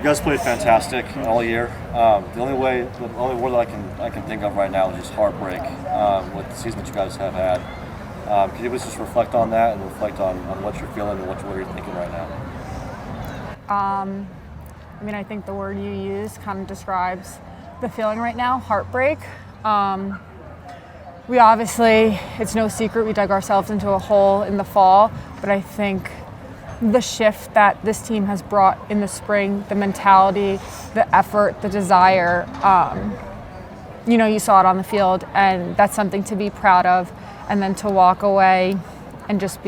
You guys played fantastic all year. The only word that I can think of right now is just heartbreak with the season that you guys have had. Can you just reflect on that and reflect on what you're feeling and what you're thinking right now? I think the word you use kind of describes the feeling right now, heartbreak. We obviously, it's no secret, we dug ourselves into a hole in the fall, but I think the shift that this team has brought in the spring, the mentality, the effort, the desire, you saw it on the field, and that's something to be proud of. And then to walk away and just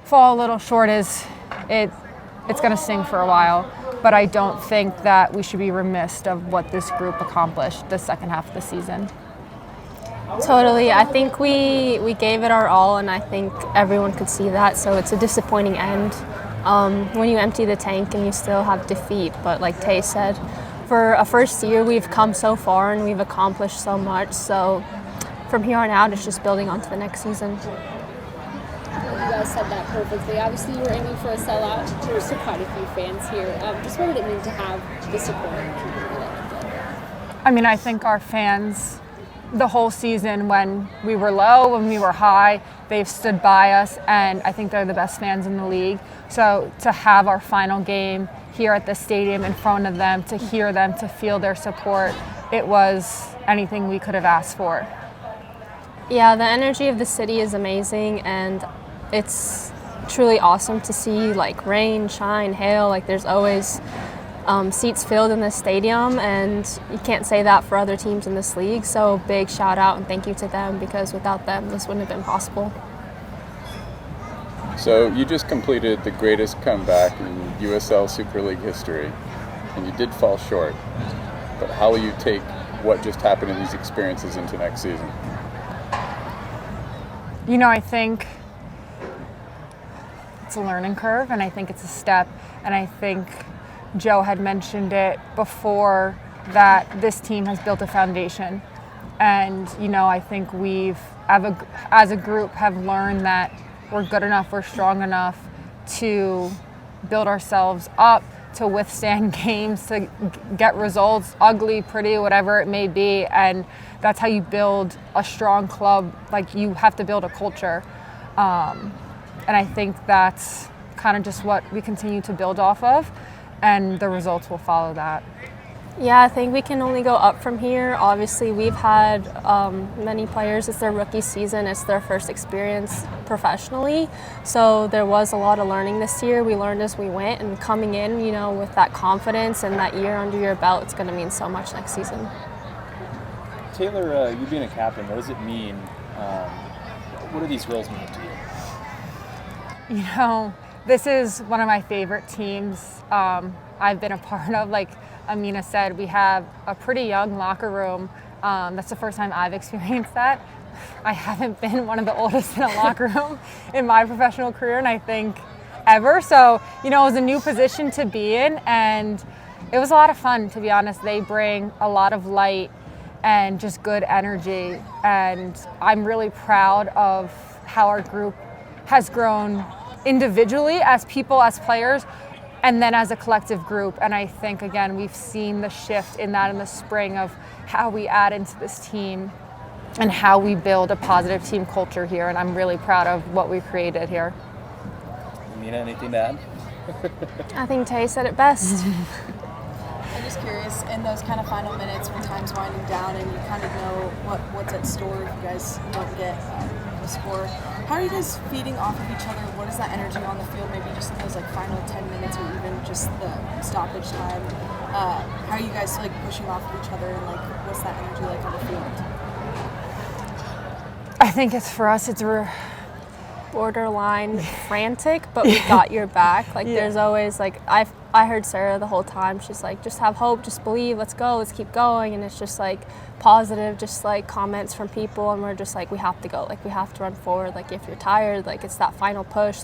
fall a little short it's going to sting for a while. But I don't think that we should be remiss of what this group accomplished the second half of the season. Totally. I think we gave it our all, and I think everyone could see that. So it's a disappointing end when you empty the tank and you still have defeat. But like Tay said, for a first year, we've come so far and we've accomplished so much. So from here on out, it's just building on to the next season. You guys said that perfectly. Obviously, you were aiming for a sellout. There's still quite a few fans here. Just what did it mean to have the support? I think our fans, the whole season, when we were low, when we were high, they've stood by us, and I think they're the best fans in the league. So to have our final game here at the stadium in front of them, to hear them, to feel their support, it was anything we could have asked for. Yeah, the energy of the city is amazing, and it's truly awesome to see rain, shine, hail. There's always seats filled in this stadium, and you can't say that for other teams in this league. So big shout out and thank you to them, because without them, this wouldn't have been possible. So you just completed the greatest comeback in USL Super League history, and you did fall short. But how will you take what just happened in these experiences into next season? I think it's a learning curve, and I think it's a step, and I think Joe had mentioned it before that this team has built a foundation. And, I think as a group, have learned that we're good enough, we're strong enough to build ourselves up, to withstand games, to get results, ugly, pretty, whatever it may be. And that's how you build a strong club. You have to build a culture. And I think that's kind of just what we continue to build off of, and the results will follow that. Yeah, I think we can only go up from here. Obviously, we've had many players, it's their rookie season, it's their first experience professionally. So there was a lot of learning this year. We learned as we went, and coming in, with that confidence and that year under your belt, it's going to mean so much next season. Taylor, you being a captain, what does it mean? What do these roles mean to you? This is one of my favorite teams I've been a part of. Like Emina said, we have a pretty young locker room. That's the first time I've experienced that. I haven't been one of the oldest in a locker room in my professional career, and I think ever. So, it was a new position to be in, and it was a lot of fun, to be honest. They bring a lot of light and just good energy, and I'm really proud of how our group has grown individually as people, as players, and then as a collective group. And I think, again, we've seen the shift in that in the spring of how we add into this team and how we build a positive team culture here. And I'm really proud of what we've created here. Emina, anything to add? I think Tay said it best. I'm just curious, in those kind of final minutes when time's winding down and you kind of know what's at store if you guys don't get a score, how are you guys feeding off of each other? What is that energy on the field, maybe just in those final 10 minutes or even just the stoppage time? How are you guys pushing off of each other, and what's that energy like on the field? I think for us, it's borderline frantic, but we got your back. Yeah. There's always I heard Sarah the whole time. She's just have hope, just believe, let's go, let's keep going. And it's just positive, just comments from people, and we're just we have to go, we have to run forward. If you're tired, it's that final push.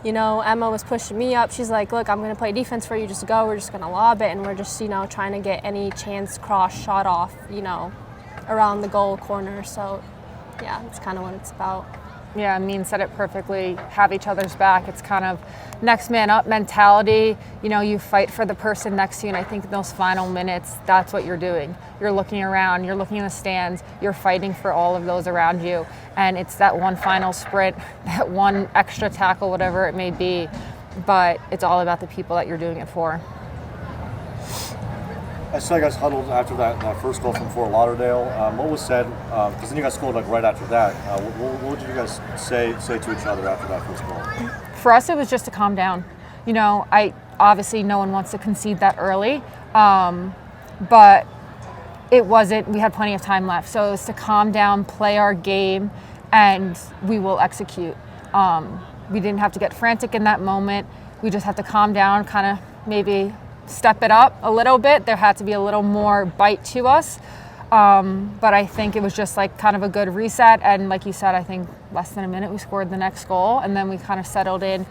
Emma was pushing me up. She's look, I'm gonna play defense for you, just go, we're just gonna lob it, and we're just trying to get any chance cross shot off around the goal corner. So yeah, that's kind of what it's about. Yeah, Amin said it perfectly. Have each other's back. It's kind of next man up mentality. You know, you fight for the person next to you, and I think in those final minutes, that's what you're doing. You're looking around, you're looking in the stands, you're fighting for all of those around you, and it's that one final sprint, that one extra tackle, whatever it may be, but it's all about the people that you're doing it for. I saw you guys huddled after that first goal from Fort Lauderdale. What was said? Because then you guys scored like right after that. What did you guys say to each other after that first goal? For us, it was just to calm down. You know, obviously no one wants to concede that early, but it wasn't. We had plenty of time left, so it was to calm down, play our game, and we will execute. We didn't have to get frantic in that moment. We just had to calm down, kind of maybe step it up a little bit. There had to be a little more bite to us. But I think it was just like kind of a good reset. And like you said, I think less than a minute we scored the next goal. And then we kind of settled in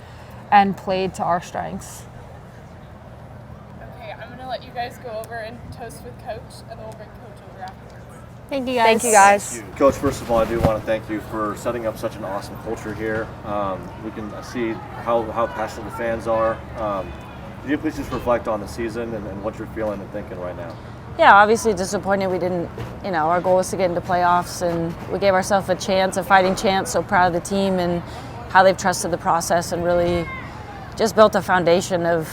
and played to our strengths. Okay, I'm going to let you guys go over and toast with Coach, and then we'll bring Coach over afterwards. Thank you guys. Thank you guys. Coach, first of all, I do want to thank you for setting up such an awesome culture here. We can see how passionate the fans are. Could you please just reflect on the season and what you're feeling and thinking right now? Yeah, obviously disappointed we didn't, our goal was to get into playoffs, and we gave ourselves a chance, a fighting chance. So proud of the team and how they've trusted the process and really just built a foundation of,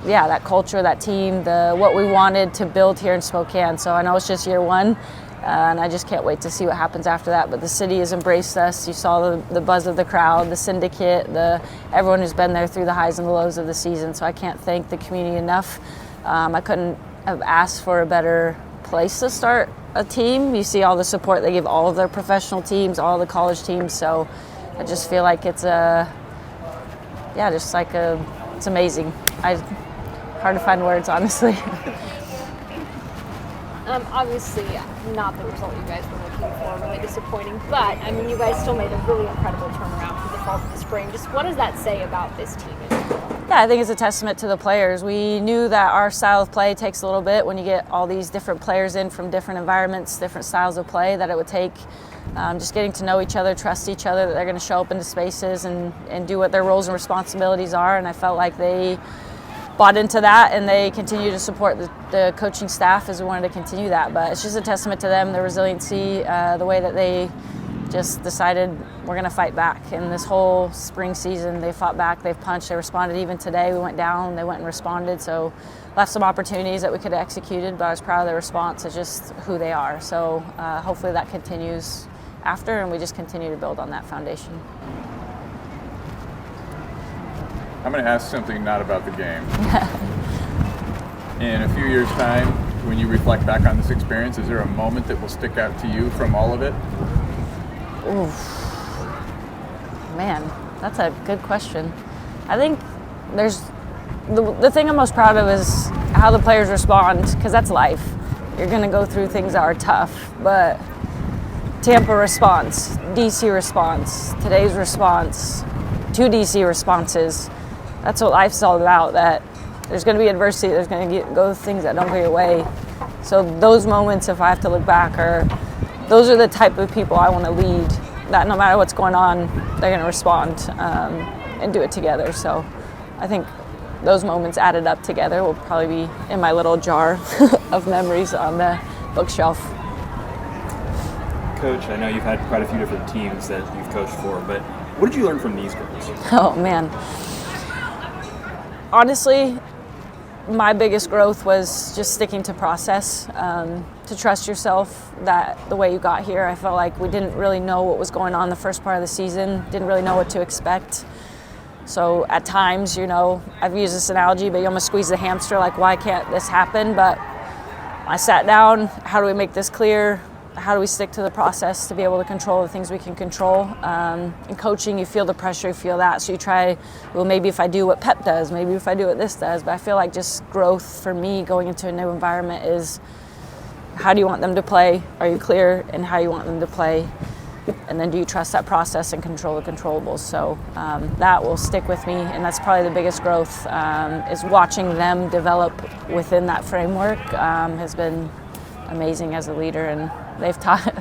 that culture, that team, what we wanted to build here in Spokane. So I know it's just year one, and I just can't wait to see what happens after that. But the city has embraced us. You saw the buzz of the crowd, the syndicate, everyone who's been there through the highs and the lows of the season. So I can't thank the community enough. I couldn't have asked for a better place to start a team. You see all the support they give all of their professional teams, all the college teams. So I just feel like it's it's amazing. Hard to find words, honestly. Obviously, not the result you guys were looking for, really disappointing. But, I mean, you guys still made a really incredible turnaround from the fall to the spring. Just what does that say about this team? Yeah, I think it's a testament to the players. We knew that our style of play takes a little bit when you get all these different players in from different environments, different styles of play, that it would take just getting to know each other, trust each other, that they're going to show up into spaces and do what their roles and responsibilities are. And I felt like they bought into that, and they continue to support the coaching staff as we wanted to continue that. But it's just a testament to them, their resiliency, the way that they just decided we're going to fight back. And this whole spring season, they fought back, they've punched, they responded. Even today, we went down, they went and responded. So left some opportunities that we could have executed, but I was proud of their response. It's just who they are. So hopefully that continues after, and we just continue to build on that foundation. I'm going to ask something not about the game. In a few years' time, when you reflect back on this experience, is there a moment that will stick out to you from all of it? Oof. Man, that's a good question. I think there's the thing I'm most proud of is how the players respond, because that's life. You're going to go through things that are tough, but Tampa response, DC response, today's response, 2 DC responses. That's what life's all about, that there's going to be adversity, there's going to go things that don't go your way. So those moments, if I have to look back, those are the type of people I want to lead, that no matter what's going on, they're going to respond and do it together. So I think those moments added up together will probably be in my little jar of memories on the bookshelf. Coach, I know you've had quite a few different teams that you've coached for, but what did you learn from these girls? Oh, man. Honestly, my biggest growth was just sticking to process, to trust yourself, that the way you got here. I felt like we didn't really know what was going on the first part of the season, didn't really know what to expect. So at times, I've used this analogy, but you almost squeeze the hamster, like, why can't this happen? But I sat down, how do we make this clear? How do we stick to the process to be able to control the things we can control? In coaching, you feel the pressure, you feel that. So you try, well, maybe if I do what Pep does, maybe if I do what this does. But I feel like just growth for me going into a new environment is, how do you want them to play? Are you clear in how you want them to play? And then do you trust that process and control the controllables? So that will stick with me, and that's probably the biggest growth, is watching them develop within that framework has been amazing as a leader, and they've taught,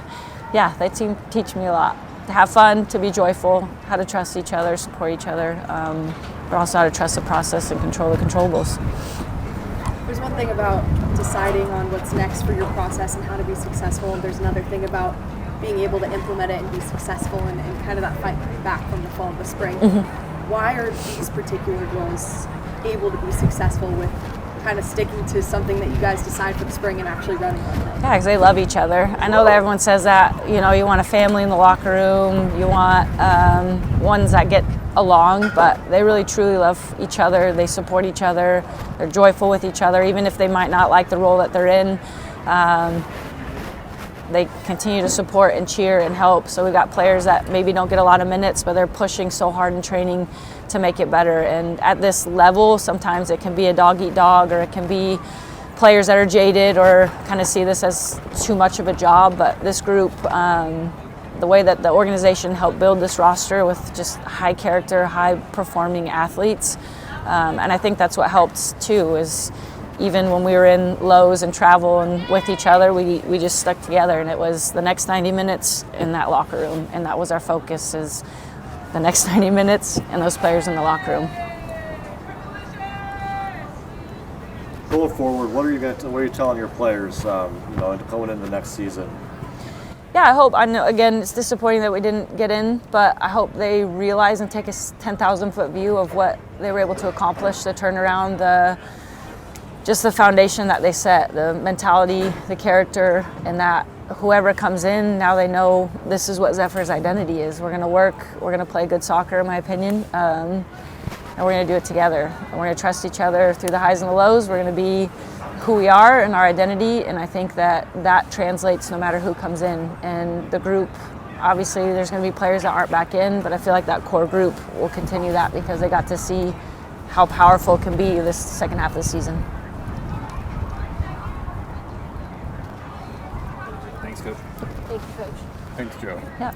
they teach me a lot. to have fun, to be joyful, how to trust each other, support each other, but also how to trust the process and control the controllables. There's one thing about deciding on what's next for your process and how to be successful, and there's another thing about being able to implement it and be successful and kind of that fight back from the fall of the spring. Why are these particular girls able to be successful with kind of sticking to something that you guys decide for the spring and actually running with it? Yeah, because they love each other. I know that everyone says that, you know, you want a family in the locker room, you want ones that get along, but they really truly love each other. They support each other. They're joyful with each other, even if they might not like the role that they're in. They continue to support and cheer and help. So we've got players that maybe don't get a lot of minutes, but they're pushing so hard in training to make it better. And at this level, sometimes it can be a dog-eat-dog, or it can be players that are jaded or kind of see this as too much of a job. But this group, the way that the organization helped build this roster with just high character, high performing athletes, and I think that's what helped too, is even when we were in lows and travel and with each other, we just stuck together, and it was the next 90 minutes in that locker room, and that was our focus, is the next 90 minutes and those players in the locker room. Going forward, what are you telling your players, going into the next season? Yeah, I hope. I know, again, it's disappointing that we didn't get in, but I hope they realize and take a 10,000-foot view of what they were able to accomplish, the turnaround, just the foundation that they set, the mentality, the character, and that whoever comes in, now they know this is what Zephyr's identity is. We're going to work, we're going to play good soccer, in my opinion, and we're going to do it together. And we're going to trust each other through the highs and the lows. We're going to be who we are and our identity, and I think that translates no matter who comes in. And the group, obviously there's going to be players that aren't back in, but I feel like that core group will continue that because they got to see how powerful it can be this second half of the season. Thanks, Coach. Thank you, Coach. Thanks, Joe. Yeah.